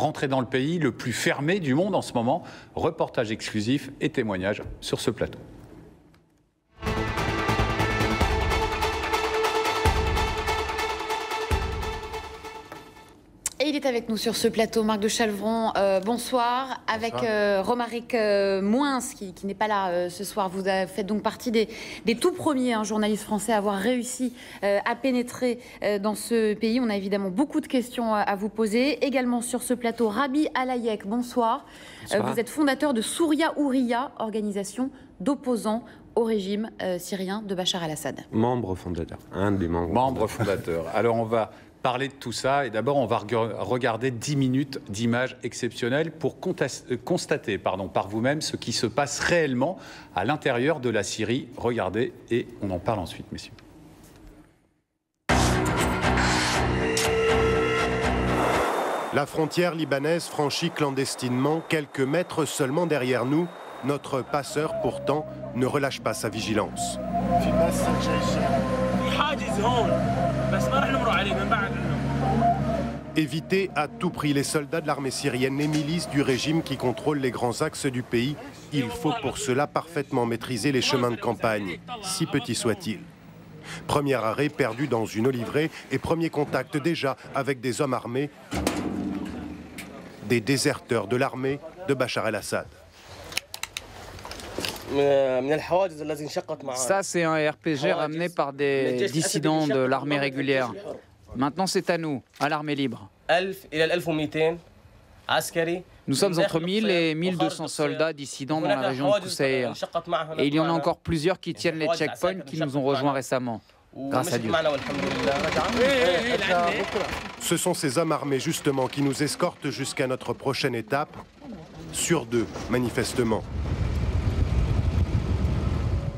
rentrer dans le pays le plus fermé du monde en ce moment. Reportage exclusif et témoignage sur ce plateau. Et il est avec nous sur ce plateau, Marc de Chalvron. Bonsoir. Avec Romaric Moins, qui n'est pas là ce soir. Vous faites donc partie des tout premiers journalistes français à avoir réussi à pénétrer dans ce pays. On a évidemment beaucoup de questions à vous poser. Également sur ce plateau, Rabi Alayek. Bonsoir. Vous êtes fondateur de Souria Ouriya, organisation d'opposants au régime syrien de Bachar el-Assad. Membre fondateur, un des membres. Membre fondateur. Alors on va parler de tout ça et d'abord on va regarder 10 minutes d'images exceptionnelles pour constater par vous-même ce qui se passe réellement à l'intérieur de la Syrie. Regardez et on en parle ensuite, messieurs. La frontière libanaise franchie clandestinement, quelques mètres seulement derrière nous. Notre passeur, pourtant, ne relâche pas sa vigilance. Éviter à tout prix les soldats de l'armée syrienne, les milices du régime qui contrôlent les grands axes du pays. Il faut pour cela parfaitement maîtriser les chemins de campagne, si petits soient-ils. Premier arrêt perdu dans une oliveraie et premier contact déjà avec des hommes armés, des déserteurs de l'armée de Bachar el-Assad. Ça, c'est un RPG ramené par des dissidents de l'armée régulière. Maintenant, c'est à nous, à l'armée libre. Nous sommes entre 1000 et 1200 soldats dissidents dans la région de Koussaïr. Et il y en a encore plusieurs qui tiennent les checkpoints qui nous ont rejoints récemment. Grâce à Dieu. Ce sont ces hommes armés, justement, qui nous escortent jusqu'à notre prochaine étape. Sur deux, manifestement.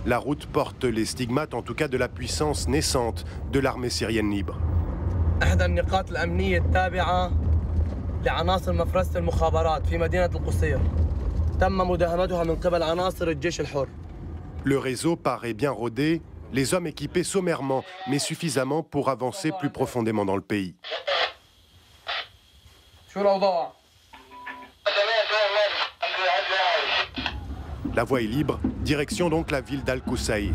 La route porte les stigmates, en tout cas de la puissance naissante de l'armée syrienne libre. Le réseau paraît bien rodé, les hommes équipés sommairement, mais suffisamment pour avancer plus profondément dans le pays. La voie est libre, direction donc la ville d'Al-Koussaïr.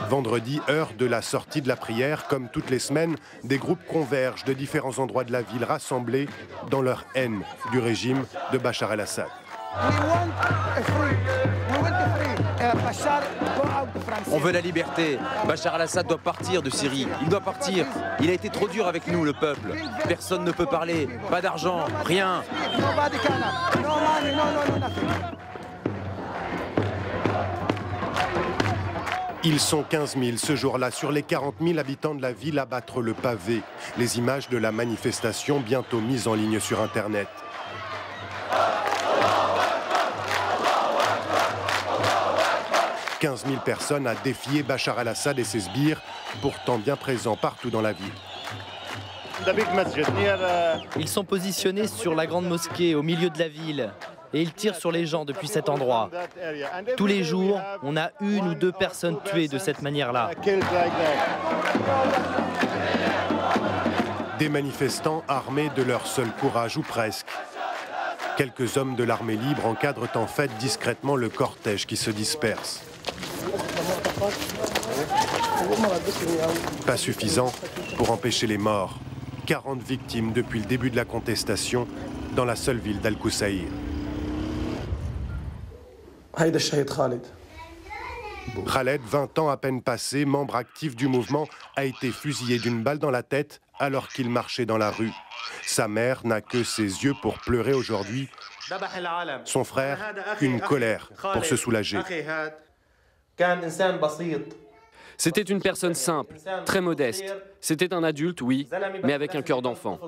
Vendredi, heure de la sortie de la prière, comme toutes les semaines, des groupes convergent de différents endroits de la ville rassemblés dans leur haine du régime de Bachar el-Assad. On veut la liberté. Bachar el-Assad doit partir de Syrie. Il doit partir. Il a été trop dur avec nous, le peuple. Personne ne peut parler. Pas d'argent, rien. Ils sont 15 000 ce jour-là sur les 40 000 habitants de la ville à battre le pavé. Les images de la manifestation bientôt mises en ligne sur Internet. « 15 000 personnes à défier Bachar el-Assad et ses sbires, pourtant bien présents partout dans la ville. » Ils sont positionnés sur la grande mosquée au milieu de la ville et ils tirent sur les gens depuis cet endroit. Tous les jours, on a 1 ou 2 personnes tuées de cette manière-là. Des manifestants armés de leur seul courage, ou presque. Quelques hommes de l'armée libre encadrent en fait discrètement le cortège qui se disperse. Pas suffisant pour empêcher les morts. 40 victimes depuis le début de la contestation dans la seule ville d'Al-Koussaïr. Khaled, 20 ans à peine passé, membre actif du mouvement, a été fusillé d'une balle dans la tête alors qu'il marchait dans la rue. Sa mère n'a que ses yeux pour pleurer aujourd'hui. Son frère, une colère pour se soulager. C'était une personne simple, très modeste. C'était un adulte, oui, mais avec un cœur d'enfant.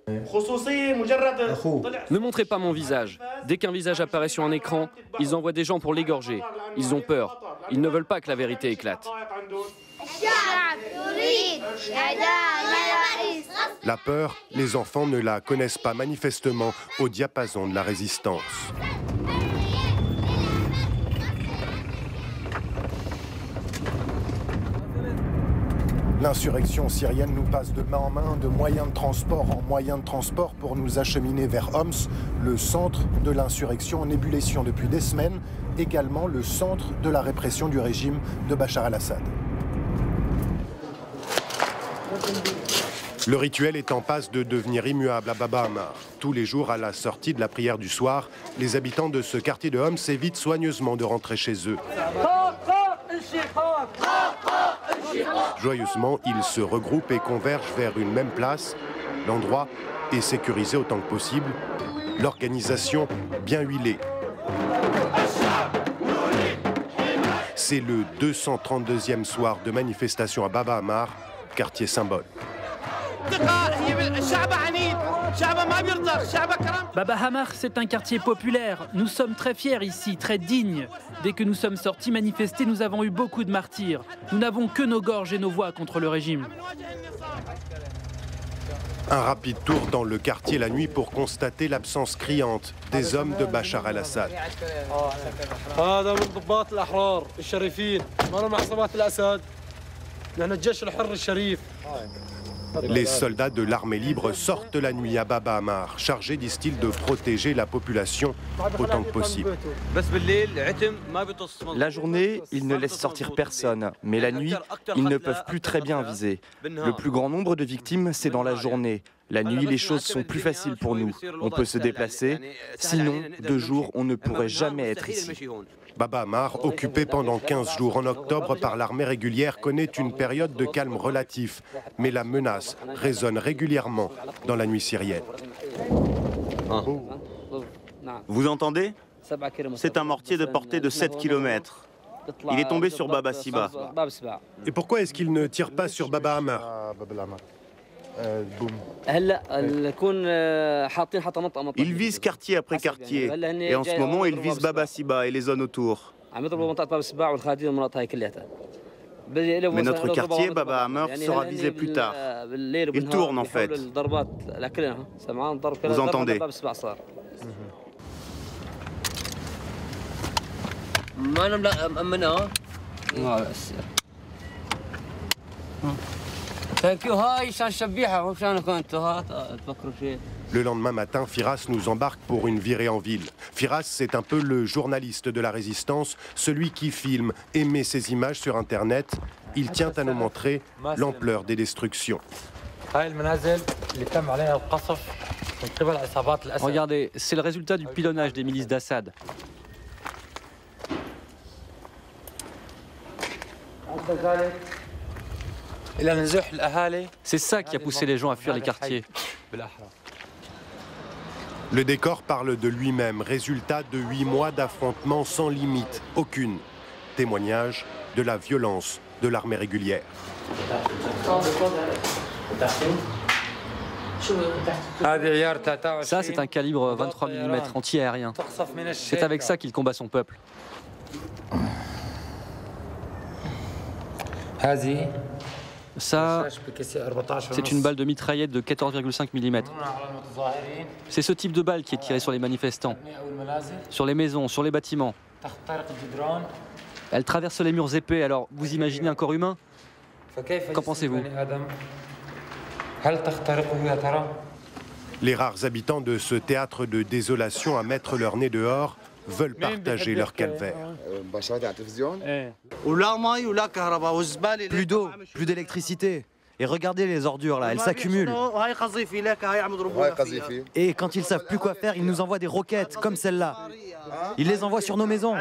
Ne montrez pas mon visage. Dès qu'un visage apparaît sur un écran, ils envoient des gens pour l'égorger. Ils ont peur. Ils ne veulent pas que la vérité éclate. La peur, les enfants ne la connaissent pas manifestement au diapason de la résistance. L'insurrection syrienne nous passe de main en main, de moyens de transport en moyens de transport pour nous acheminer vers Homs, le centre de l'insurrection en ébullition depuis des semaines, également le centre de la répression du régime de Bachar al-Assad. Le rituel est en passe de devenir immuable à Baba Ammar. Tous les jours, à la sortie de la prière du soir, les habitants de ce quartier de Homs évitent soigneusement de rentrer chez eux. Joyeusement, ils se regroupent et convergent vers une même place. L'endroit est sécurisé autant que possible. L'organisation bien huilée. C'est le 232e soir de manifestation à Baba Ammar, quartier symbole. Baba Ammar, c'est un quartier populaire. Nous sommes très fiers ici, très dignes. Dès que nous sommes sortis manifester, nous avons eu beaucoup de martyrs. Nous n'avons que nos gorges et nos voix contre le régime. Un rapide tour dans le quartier la nuit pour constater l'absence criante des hommes de Bachar al-Assad. Les soldats de l'armée libre sortent la nuit à Baba Ammar, chargés, disent-ils, de protéger la population autant que possible. La journée, ils ne laissent sortir personne, mais la nuit, ils ne peuvent plus très bien viser. Le plus grand nombre de victimes, c'est dans la journée. La nuit, les choses sont plus faciles pour nous. On peut se déplacer. Sinon, de jour, on ne pourrait jamais être ici. Baba Ammar, occupé pendant 15 jours en octobre par l'armée régulière, connaît une période de calme relatif. Mais la menace résonne régulièrement dans la nuit syrienne. Vous entendez? C'est un mortier de portée de 7 km. Il est tombé sur Baba Siba. Et pourquoi est-ce qu'il ne tire pas sur Baba Ammar? Il vise quartier après quartier. Et en ce moment, il vise Baba Siba et les zones autour. Mais notre quartier, Baba Ammar, sera visé plus tard. Il tourne en fait. Vous entendez? Le lendemain matin, Firas nous embarque pour une virée en ville. Firas, c'est un peu le journaliste de la résistance, celui qui filme et met ses images sur Internet. Il tient à nous montrer l'ampleur des destructions. Regardez, c'est le résultat du pilonnage des milices d'Assad. C'est ça qui a poussé les gens à fuir les quartiers. Le décor parle de lui-même, résultat de 8 mois d'affrontements sans limite, aucune. Témoignage de la violence de l'armée régulière. Ça, c'est un calibre 23 mm anti-aérien. C'est avec ça qu'il combat son peuple. Ça, c'est une balle de mitraillette de 14,5 mm. C'est ce type de balle qui est tirée sur les manifestants, sur les maisons, sur les bâtiments. Elle traverse les murs épais, alors vous imaginez un corps humain? Qu'en pensez-vous? Les rares habitants de ce théâtre de désolation à mettre leur nez dehors veulent partager leur calvaire. Plus d'eau, plus d'électricité. Et regardez les ordures là, elles s'accumulent. Et quand ils savent plus quoi faire, ils nous envoient des roquettes comme celle-là. Ils les envoient sur nos maisons.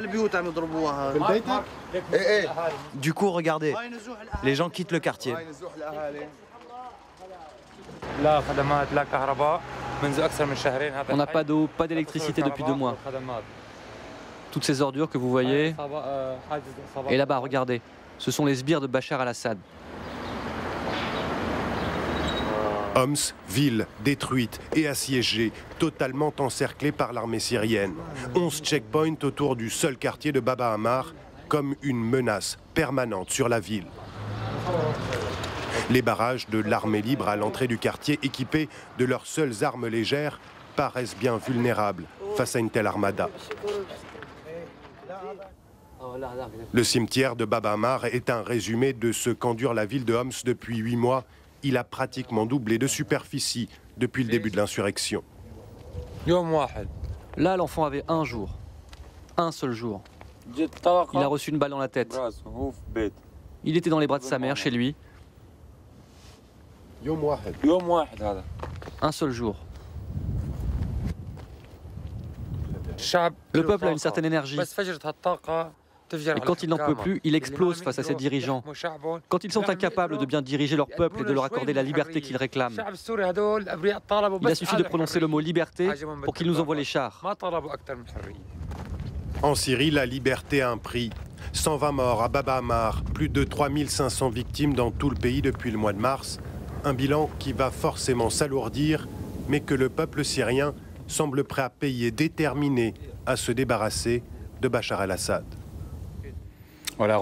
Du coup, regardez, les gens quittent le quartier. On n'a pas d'eau, pas d'électricité depuis 2 mois. Toutes ces ordures que vous voyez. Et là-bas, regardez, ce sont les sbires de Bachar al-Assad. Homs, ville détruite et assiégée, totalement encerclée par l'armée syrienne. 11 checkpoints autour du seul quartier de Baba Ammar, comme une menace permanente sur la ville. Les barrages de l'armée libre à l'entrée du quartier, équipés de leurs seules armes légères, paraissent bien vulnérables face à une telle armada. Le cimetière de Bab Ammar est un résumé de ce qu'endure la ville de Homs depuis 8 mois. Il a pratiquement doublé de superficie depuis le début de l'insurrection. Là, l'enfant avait un jour. Un seul jour. Il a reçu une balle dans la tête. Il était dans les bras de sa mère, chez lui. Un seul jour. Le peuple a une certaine énergie. Et quand il n'en peut plus, il explose face à ses dirigeants. Quand ils sont incapables de bien diriger leur peuple et de leur accorder la liberté qu'ils réclament. Il a suffi de prononcer le mot liberté pour qu'ils nous envoient les chars. En Syrie, la liberté a un prix. 120 morts à Bab Ammar, plus de 3500 victimes dans tout le pays depuis le mois de mars. Un bilan qui va forcément s'alourdir, mais que le peuple syrien semble prêt à payer, déterminé à se débarrasser de Bachar el-Assad. Voilà,